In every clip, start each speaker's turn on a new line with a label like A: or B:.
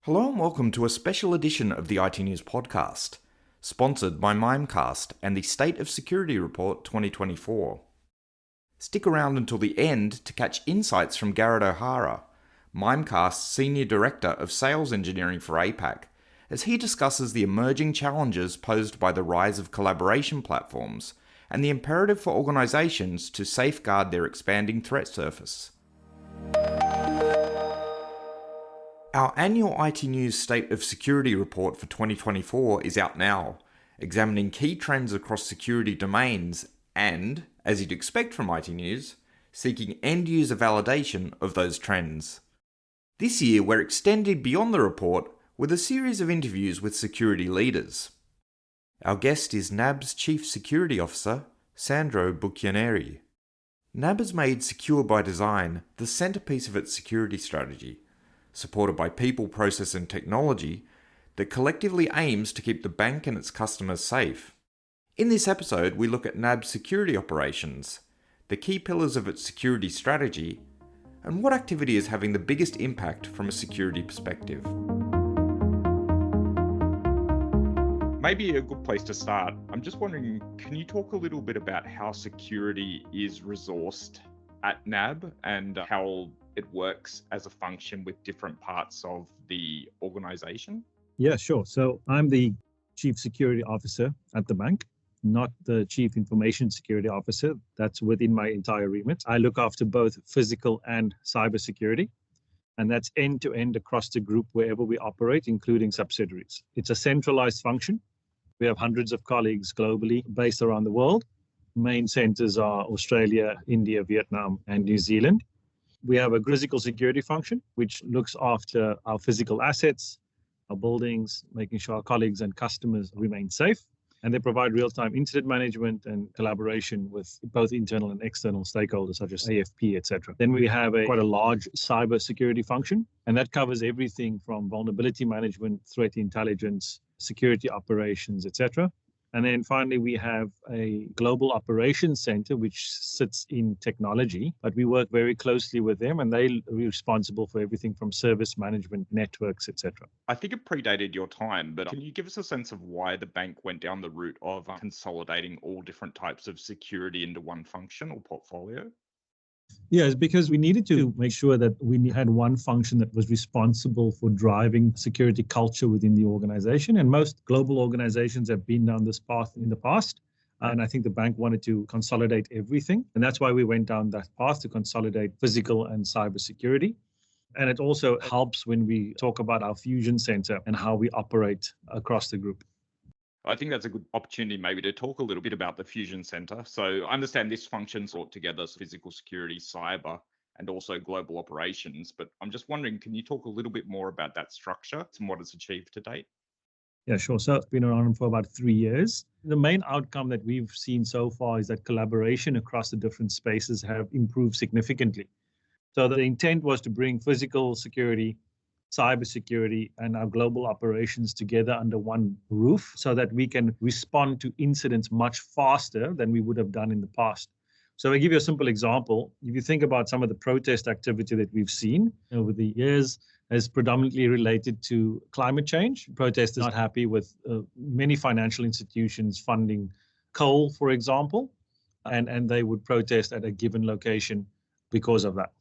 A: Hello and welcome to a special edition of the iTnews podcast, sponsored by Mimecast and the State of Security Report 2024. Stick around until the end to catch insights from Garrett O'Hara, Mimecast's Senior Director of Sales Engineering for APAC, as he discusses the emerging challenges posed by the rise of collaboration platforms and the imperative for organizations to safeguard their expanding threat surface. Our annual iTnews State of Security Report for 2024 is out now, examining key trends across security domains and, as you'd expect from iTnews, seeking end-user validation of those trends. This year, we're extending beyond the report with a series of interviews with security leaders. Our guest is NAB's Chief Security Officer, Sandro Bucchianeri. NAB has made Secure by Design the centerpiece of its security strategy, supported by people, process and technology that collectively aims to keep the bank and its customers safe. In this episode, we look at NAB's security operations, the key pillars of its security strategy, and what activity is having the biggest impact from a security perspective. Maybe a good place to start. I'm just wondering, can you talk a little bit about how security is resourced at NAB and how it works as a function with different parts of the organization?
B: Yeah, sure. So I'm the Chief Security Officer at the bank, not the Chief Information Security Officer. That's within my entire remit. I look after both physical and cyber security, and that's end-to-end across the group wherever we operate, including subsidiaries. It's a centralized function. We have hundreds of colleagues globally based around the world. Main centers are Australia, India, Vietnam, and New Zealand. We have a physical security function, which looks after our physical assets, our buildings, making sure our colleagues and customers remain safe. And they provide real-time incident management and collaboration with both internal and external stakeholders, such as AFP, etc. Then we have quite a large cyber security function, and that covers everything from vulnerability management, threat intelligence, security operations, etc. And then finally, we have a global operations center, which sits in technology, but we work very closely with them and they're responsible for everything from service management, networks, etc.
A: I think it predated your time, but can you give us a sense of why the bank went down the route of consolidating all different types of security into one function or portfolio?
B: Yes, because we needed to make sure that we had one function that was responsible for driving security culture within the organization. And most global organizations have been down this path in the past. And I think the bank wanted to consolidate everything. And that's why we went down that path to consolidate physical and cyber security. And it also helps when we talk about our fusion center and how we operate across the group.
A: I think that's a good opportunity maybe to talk a little bit about the Fusion Center. So I understand this function's brought together physical security, cyber, and also global operations. But I'm just wondering, can you talk a little bit more about that structure and what it's achieved to date?
B: Yeah, sure. So it's been around for about 3 years. The main outcome that we've seen so far is that collaboration across the different spaces have improved significantly. So the intent was to bring physical security, cybersecurity, and our global operations together under one roof so that we can respond to incidents much faster than we would have done in the past. So I'll give you a simple example. If you think about some of the protest activity that we've seen over the years, is predominantly related to climate change. Protesters not happy with many financial institutions funding coal, for example, and they would protest at a given location because of that.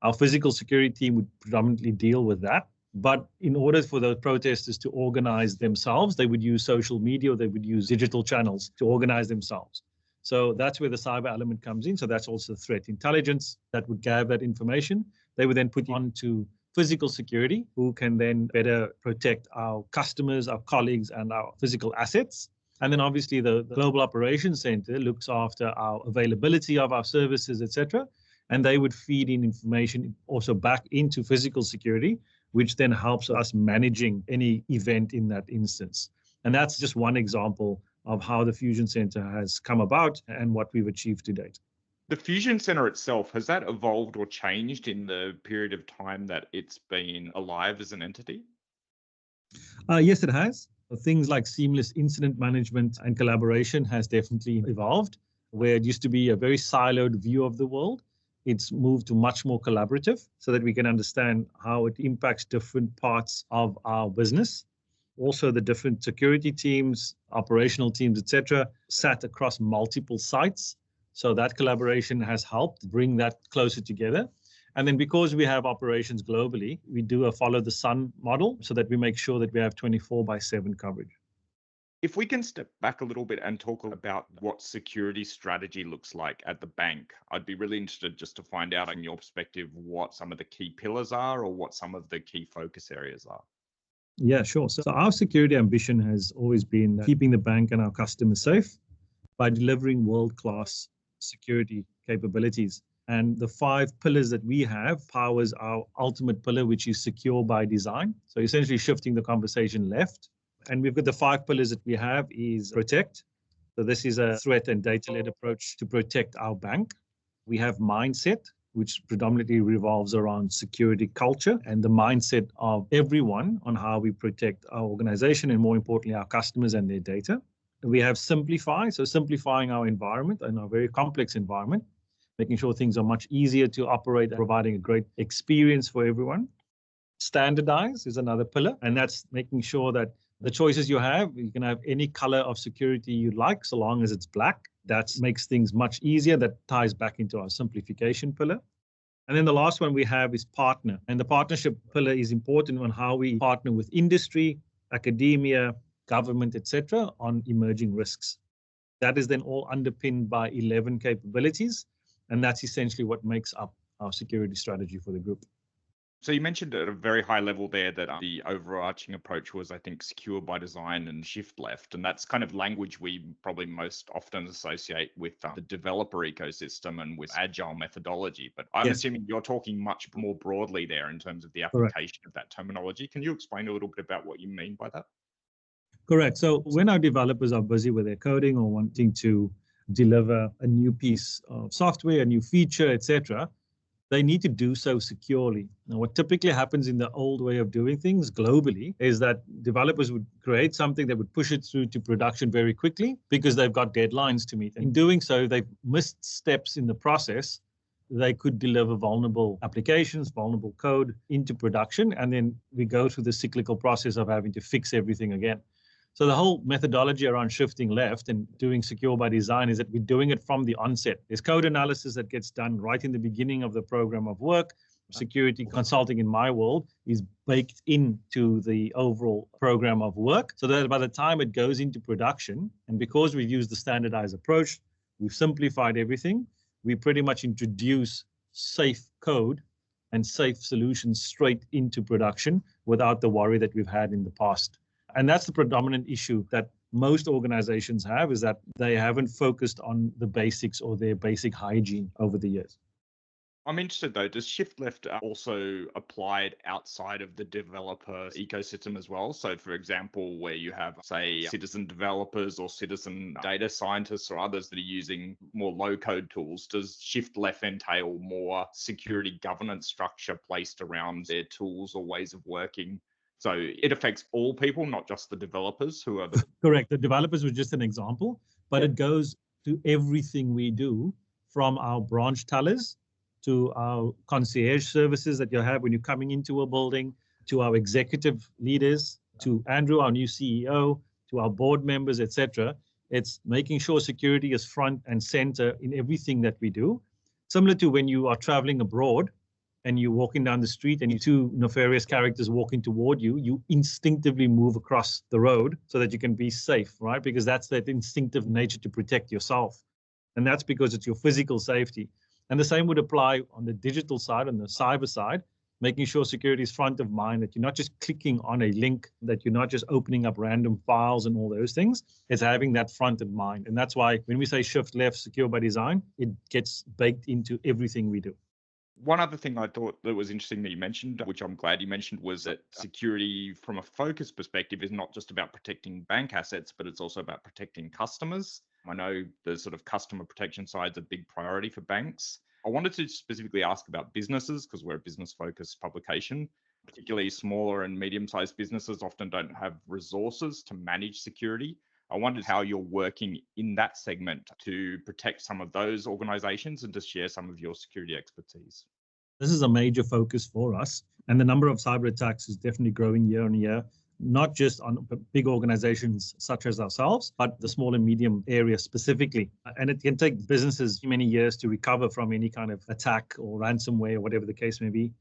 B: Our physical security team would predominantly deal with that. But in order for those protesters to organize themselves, they would use social media, or they would use digital channels to organize themselves. So that's where the cyber element comes in. So that's also threat intelligence that would gather that information. They would then put on to physical security, who can then better protect our customers, our colleagues, and our physical assets. And then obviously the Global Operations Center looks after our availability of our services, etc. And they would feed in information also back into physical security, which then helps us managing any event in that instance. And that's just one example of how the Fusion Center has come about and what we've achieved to date.
A: The Fusion Center itself, has that evolved or changed in the period of time that it's been alive as an entity?
B: Yes, it has. Things like seamless incident management and collaboration has definitely evolved, where it used to be a very siloed view of the world. it's moved to much more collaborative so that we can understand how it impacts different parts of our business. Also, the different security teams, operational teams, etc., sat across multiple sites. So that collaboration has helped bring that closer together. And then because we have operations globally, we do a follow the sun model so that we make sure that we have 24/7 coverage.
A: If we can step back a little bit and talk about what security strategy looks like at the bank, I'd be really interested just to find out, in your perspective, what some of the key pillars are or what some of the key focus areas are.
B: Yeah, sure. So our security ambition has always been keeping the bank and our customers safe by delivering world-class security capabilities. And the 5 pillars that we have powers our ultimate pillar, which is secure by design. So essentially shifting the conversation left. And we've got the 5 pillars that we have is protect. So this is a threat and data-led approach to protect our bank. We have mindset, which predominantly revolves around security culture and the mindset of everyone on how we protect our organization and, more importantly, our customers and their data. We have simplify, so simplifying our environment and our very complex environment, making sure things are much easier to operate, providing a great experience for everyone. Standardize is another pillar, and that's making sure that the choices you can have any color of security you like, so long as it's black. That makes things much easier. That ties back into our simplification pillar. And then the last one we have is partner. And the partnership pillar is important on how we partner with industry, academia, government, etc., on emerging risks. That is then all underpinned by 11 capabilities. And that's essentially what makes up our security strategy for the group.
A: So you mentioned at a very high level there that the overarching approach was, I think, secure by design and shift left. And that's kind of language we probably most often associate with the developer ecosystem and with agile methodology. But I'm assuming you're talking much more broadly there in terms of the application of that terminology. Can you explain a little bit about what you mean by that?
B: Correct. So when our developers are busy with their coding or wanting to deliver a new piece of software, a new feature, etc., they need to do so securely. Now, what typically happens in the old way of doing things globally is that developers would create something that would push it through to production very quickly because they've got deadlines to meet. In doing so, they've missed steps in the process. They could deliver vulnerable applications, vulnerable code into production, and then we go through the cyclical process of having to fix everything again. So the whole methodology around shifting left and doing secure by design is that we're doing it from the onset. There's code analysis that gets done right in the beginning of the program of work. Security consulting in my world is baked into the overall program of work so that by the time it goes into production, and because we've used the standardized approach, we've simplified everything, we pretty much introduce safe code and safe solutions straight into production without the worry that we've had in the past. And that's the predominant issue that most organizations have, is that they haven't focused on the basics or their basic hygiene over the years.
A: I'm interested though, does shift left also applied outside of the developer ecosystem as well? So for example, where you have, say, citizen developers or citizen data scientists or others that are using more low code tools, does shift left entail more security governance structure placed around their tools or ways of working? So it affects all people, not just the developers who are the...
B: Correct. The developers was just an example, but it goes to everything we do, from our branch tellers to our concierge services that you have when you're coming into a building, to our executive leaders, to Andrew, our new CEO, to our board members, etc. It's making sure security is front and center in everything that we do. Similar to when you are traveling abroad and you're walking down the street and you two nefarious characters walking toward you, you instinctively move across the road so that you can be safe, right? Because that's that instinctive nature to protect yourself. And that's because it's your physical safety. And the same would apply on the digital side, on the cyber side, making sure security is front of mind, that you're not just clicking on a link, that you're not just opening up random files and all those things. It's having that front of mind. And that's why when we say shift left, secure by design, it gets baked into everything we do.
A: One other thing I thought that was interesting that you mentioned, which I'm glad you mentioned, was that security from a focus perspective is not just about protecting bank assets, but it's also about protecting customers. I know the sort of customer protection side is a big priority for banks. I wanted to specifically ask about businesses because we're a business-focused publication. Particularly smaller and medium-sized businesses often don't have resources to manage security. I wondered how you're working in that segment to protect some of those organizations and to share some of your security expertise.
B: This is a major focus for us, and the number of cyber attacks is definitely growing year on year, not just on big organizations such as ourselves, but the small and medium area specifically. And it can take businesses many years to recover from any kind of attack or ransomware or whatever the case may be.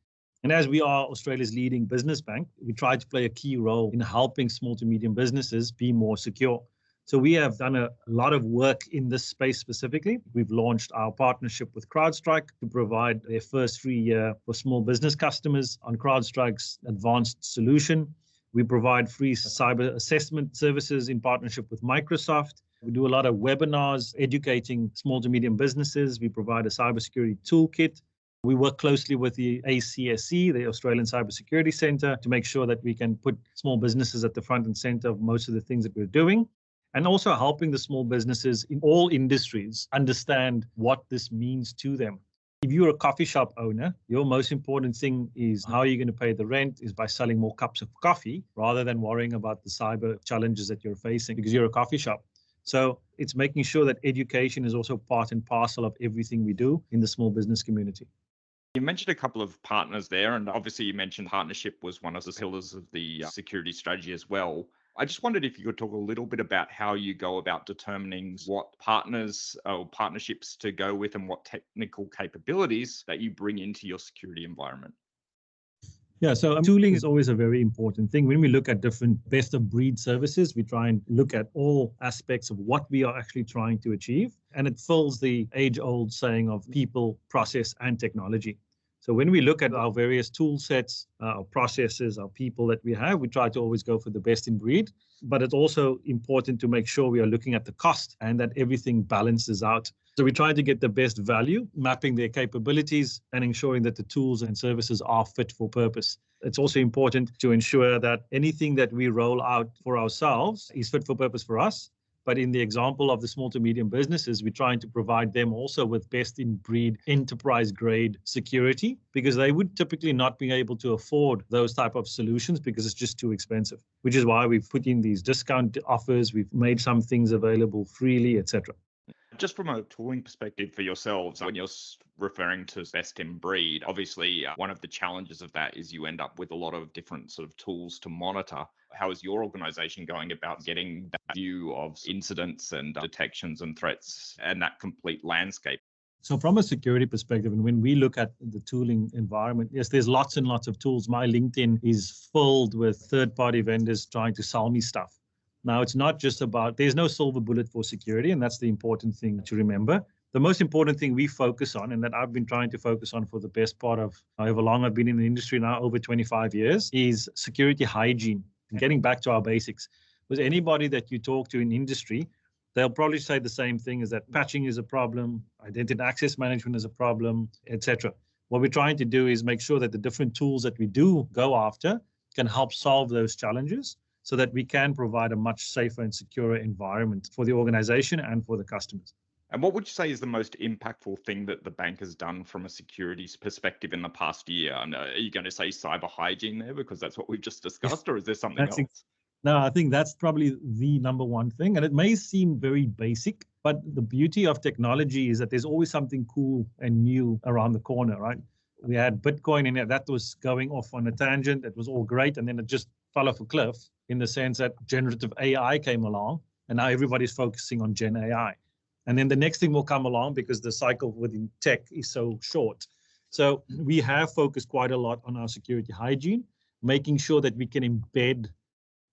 B: And as we are Australia's leading business bank, we try to play a key role in helping small to medium businesses be more secure. So we have done a lot of work in this space specifically. We've launched our partnership with CrowdStrike to provide their first free year for small business customers on CrowdStrike's advanced solution. We provide free cyber assessment services in partnership with Microsoft. We do a lot of webinars educating small to medium businesses. We provide a cybersecurity toolkit. We work closely with the ACSC, the Australian Cybersecurity Centre, to make sure that we can put small businesses at the front and centre of most of the things that we're doing. And also helping the small businesses in all industries understand what this means to them. If you're a coffee shop owner, your most important thing is how you're going to pay the rent is by selling more cups of coffee rather than worrying about the cyber challenges that you're facing because you're a coffee shop. So it's making sure that education is also part and parcel of everything we do in the small business community.
A: You mentioned a couple of partners there, and obviously you mentioned partnership was one of the pillars of the security strategy as well. I just wondered if you could talk a little bit about how you go about determining what partners or partnerships to go with and what technical capabilities that you bring into your security environment.
B: Yeah, so tooling is always a very important thing. When we look at different best of breed services, we try and look at all aspects of what we are actually trying to achieve. And it fills the age-old saying of people, process, and technology. So when we look at our various tool sets, our processes, our people that we have, we try to always go for the best in breed. But it's also important to make sure we are looking at the cost and that everything balances out. So we try to get the best value, mapping their capabilities and ensuring that the tools and services are fit for purpose. It's also important to ensure that anything that we roll out for ourselves is fit for purpose for us. But in the example of the small to medium businesses, we're trying to provide them also with best in breed enterprise grade security because they would typically not be able to afford those type of solutions because it's just too expensive, which is why we've put in these discount offers. We've made some things available freely, etc.
A: Just from a tooling perspective for yourselves, when you're referring to best in breed, obviously one of the challenges of that is you end up with a lot of different sort of tools to monitor. How is your organization going about getting that view of incidents and detections and threats and that complete landscape?
B: So from a security perspective, and when we look at the tooling environment, yes, there's lots and lots of tools. My LinkedIn is filled with third-party vendors trying to sell me stuff. Now, it's not just about, there's no silver bullet for security, and that's the important thing to remember. The most important thing we focus on, and that I've been trying to focus on for the best part of however long I've been in the industry now, over 25 years, is security hygiene. And getting back to our basics. With anybody that you talk to in industry, they'll probably say the same thing, is that patching is a problem, identity access management is a problem, etc. What we're trying to do is make sure that the different tools that we do go after can help solve those challenges, so that we can provide a much safer and securer environment for the organization and for the customers.
A: And what would you say is the most impactful thing that the bank has done from a security perspective in the past year? Are you going to say cyber hygiene there because that's what we've just discussed, or is there something else?
B: No, I think that's probably the number one thing. And it may seem very basic, but the beauty of technology is that there's always something cool and new around the corner, right? We had Bitcoin in there that was going off on a tangent. It was all great. And then it just fell off a cliff in the sense that generative AI came along and now everybody's focusing on Gen AI. And then the next thing will come along because the cycle within tech is so short. So we have focused quite a lot on our security hygiene, making sure that we can embed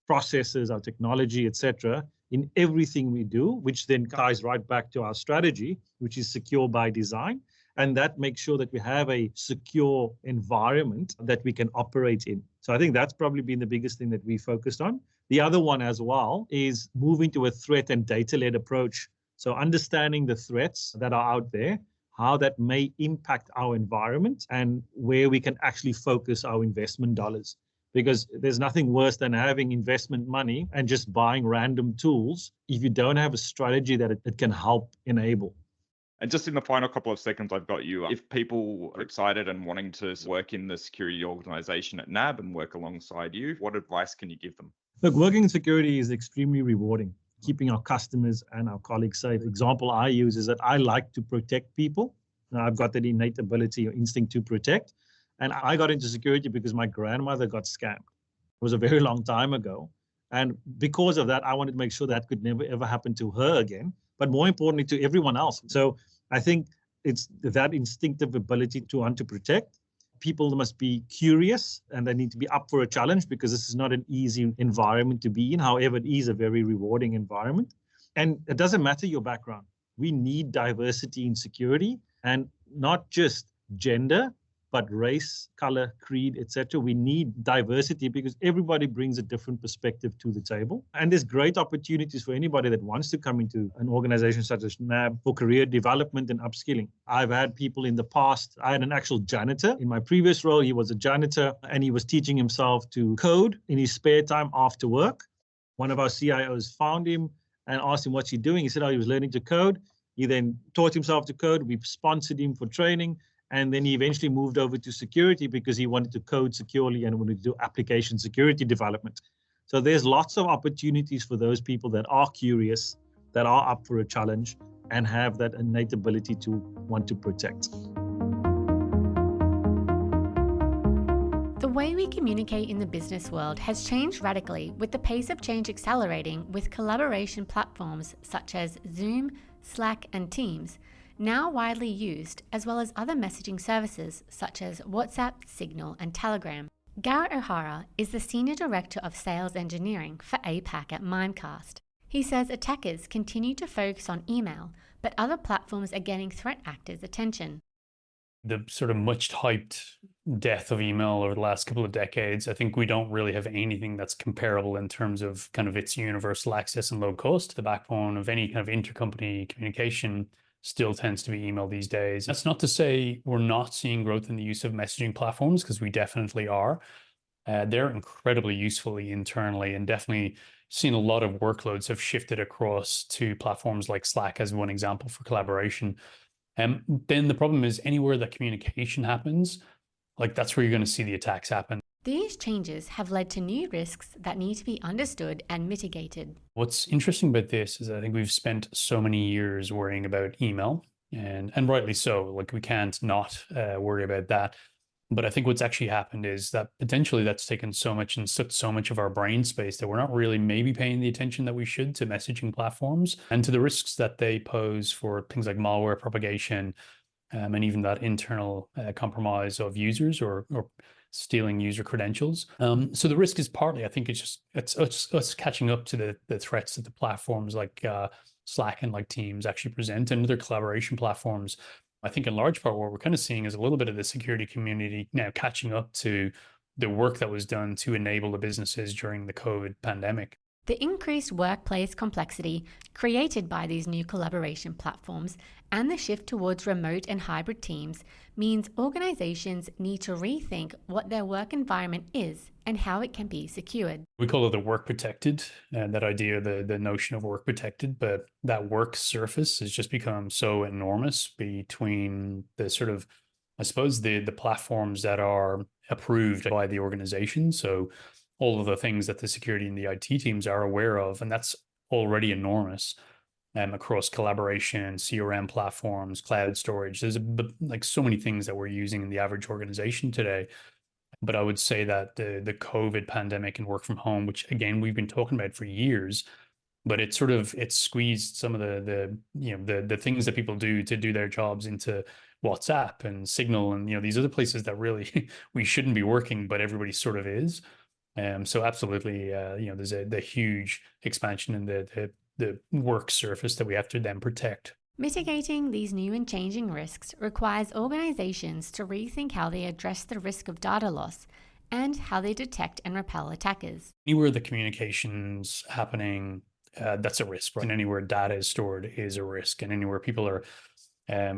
B: processes, our technology, etc., in everything we do, which then ties right back to our strategy, which is secure by design. And that makes sure that we have a secure environment that we can operate in. So I think that's probably been the biggest thing that we focused on. The other one as well is moving to a threat and data-led approach. So understanding the threats that are out there, how that may impact our environment, and where we can actually focus our investment dollars. Because there's nothing worse than having investment money and just buying random tools if you don't have a strategy that it can help enable.
A: And just in the final couple of seconds I've got you, if people are excited and wanting to work in the security organization at NAB and work alongside you, what advice can you give them?
B: Look, working in security is extremely rewarding. keeping our customers and our colleagues safe. The example I use is that I like to protect people. Now, I've got that innate ability or instinct to protect. And I got into security because my grandmother got scammed. It was a very long time ago. And because of that, I wanted to make sure that could never, ever happen to her again, but more importantly, to everyone else. So I think it's that instinctive ability to want to protect. People must be curious and they need to be up for a challenge because this is not an easy environment to be in. However, it is a very rewarding environment. And it doesn't matter your background. We need diversity in security, and not just gender, but race, color, creed, etc. We need diversity because everybody brings a different perspective to the table. And there's great opportunities for anybody that wants to come into an organization such as NAB for career development and upskilling. I've had people in the past. I had an actual janitor. In my previous role, he was a janitor and he was teaching himself to code in his spare time after work. One of our CIOs found him and asked him, what's he doing? He said, he was learning to code. He then taught himself to code. We sponsored him for training. And then he eventually moved over to security because he wanted to code securely and wanted to do application security development. So there's lots of opportunities for those people that are curious, that are up for a challenge, and have that innate ability to want to protect.
C: The way we communicate in the business world has changed radically, with the pace of change accelerating with collaboration platforms such as Zoom, Slack, and Teams now widely used, as well as other messaging services such as WhatsApp, Signal, and Telegram. Garrett O'Hara is the Senior Director of Sales Engineering for APAC at Mimecast. He says attackers continue to focus on email, but other platforms are getting threat actors' attention.
D: The sort of much hyped death of email over the last couple of decades, I think we don't really have anything that's comparable in terms of kind of its universal access and low cost. The backbone of any kind of intercompany communication still tends to be email these days. That's not to say we're not seeing growth in the use of messaging platforms, because we definitely are. They're incredibly useful internally, and definitely seen a lot of workloads have shifted across to platforms like Slack as one example for collaboration. Then the problem is anywhere that communication happens, like that's where you're going to see the attacks happen.
C: These changes have led to new risks that need to be understood and mitigated.
D: What's interesting about this is I think we've spent so many years worrying about email, and rightly so. Like we can't not worry about that. But I think what's actually happened is that potentially that's taken so much and sucked so much of our brain space that we're not really maybe paying the attention that we should to messaging platforms and to the risks that they pose for things like malware propagation, and even that internal compromise of users or stealing user credentials. So the risk is partly, I think it's us catching up to the threats that the platforms like Slack and like Teams actually present, and other collaboration platforms. I think in large part what we're kind of seeing is a little bit of the security community now catching up to the work that was done to enable the businesses during the COVID pandemic.
C: The increased workplace complexity created by these new collaboration platforms and the shift towards remote and hybrid teams means organizations need to rethink what their work environment is and how it can be secured.
D: We call it the work protected, and that idea, the notion of work protected, but that work surface has just become so enormous between the sort of, I suppose, the platforms that are approved by the organization. So all of the things that the security and the IT teams are aware of, and that's already enormous, across collaboration, CRM platforms, cloud storage. There's like so many things that we're using in the average organization today. But I would say that the COVID pandemic and work from home, which again we've been talking about for years, but it squeezed some of the things that people do to do their jobs into WhatsApp and Signal and these other places that really we shouldn't be working, but everybody sort of is. So absolutely, there's the huge expansion in the work surface that we have to then protect.
C: Mitigating these new and changing risks requires organizations to rethink how they address the risk of data loss and how they detect and repel attackers.
D: Anywhere the communication's happening, that's a risk, right? And anywhere data is stored is a risk, and anywhere people are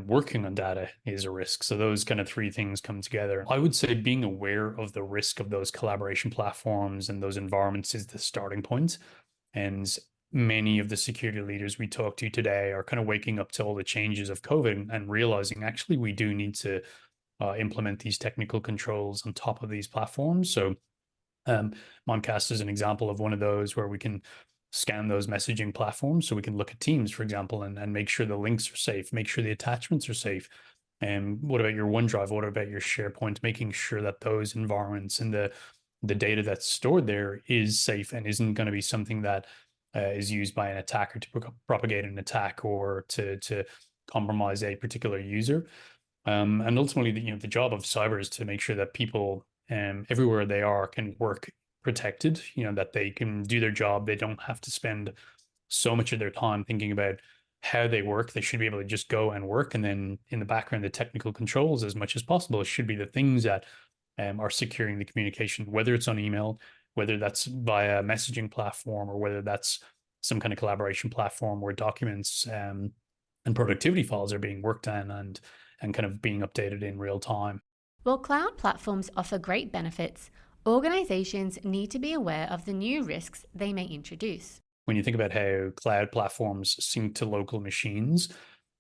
D: working on data is a risk. So those kind of three things come together. I would say being aware of the risk of those collaboration platforms and those environments is the starting point. And many of the security leaders we talk to today are kind of waking up to all the changes of COVID and realizing actually we do need to implement these technical controls on top of these platforms. So Mimecast is an example of one of those where we can scan those messaging platforms so we can look at Teams, for example, and make sure the links are safe, make sure the attachments are safe. And what about your OneDrive? What about your SharePoint? Making sure that those environments and the data that's stored there is safe and isn't going to be something that is used by an attacker to propagate an attack or to compromise a particular user. And ultimately, the job of cyber is to make sure that people everywhere they are can work protected, that they can do their job. They don't have to spend so much of their time thinking about how they work. They should be able to just go and work. And then in the background, the technical controls, as much as possible, should be the things that are securing the communication, whether it's on email, whether that's via a messaging platform, or whether that's some kind of collaboration platform where documents and productivity files are being worked on and kind of being updated in real time.
C: While cloud platforms offer great benefits, organizations need to be aware of the new risks they may introduce.
D: When you think about how cloud platforms sync to local machines,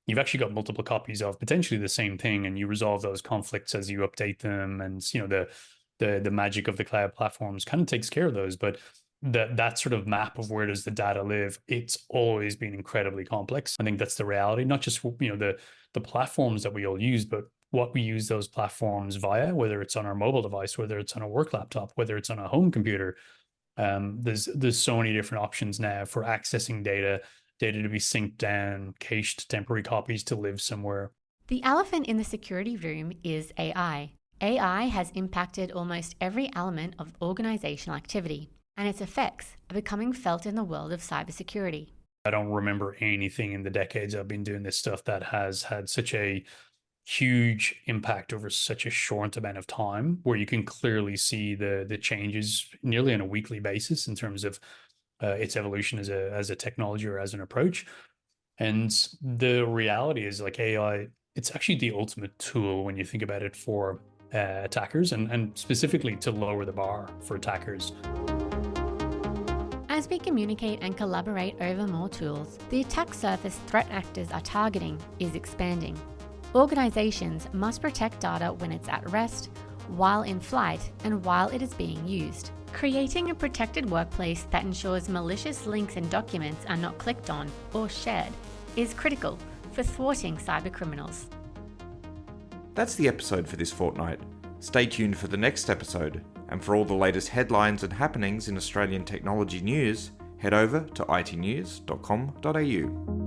D: you've actually got multiple copies of potentially the same thing, and you resolve those conflicts as you update them. And the magic of the cloud platforms kind of takes care of those. But that sort of map of where does the data live, it's always been incredibly complex. I think that's the reality, not just the platforms that we all use, but what we use those platforms via, whether it's on our mobile device, whether it's on a work laptop, whether it's on a home computer. There's so many different options now for accessing data to be synced down, cached, temporary copies to live somewhere.
C: The elephant in the security room is AI. AI has impacted almost every element of organizational activity, and its effects are becoming felt in the world of cybersecurity.
D: I don't remember anything in the decades I've been doing this stuff that has had such a huge impact over such a short amount of time, where you can clearly see the changes nearly on a weekly basis in terms of its evolution as a technology or as an approach. And the reality is, like, AI, it's actually the ultimate tool when you think about it for attackers, and specifically to lower the bar for attackers.
C: As we communicate and collaborate over more tools, the attack surface threat actors are targeting is expanding. Organizations must protect data when it's at rest, while in flight, and while it is being used. Creating a protected workplace that ensures malicious links and documents are not clicked on or shared is critical for thwarting cybercriminals.
A: That's the episode for this fortnight. Stay tuned for the next episode, and for all the latest headlines and happenings in Australian technology news, head over to iTnews.com.au.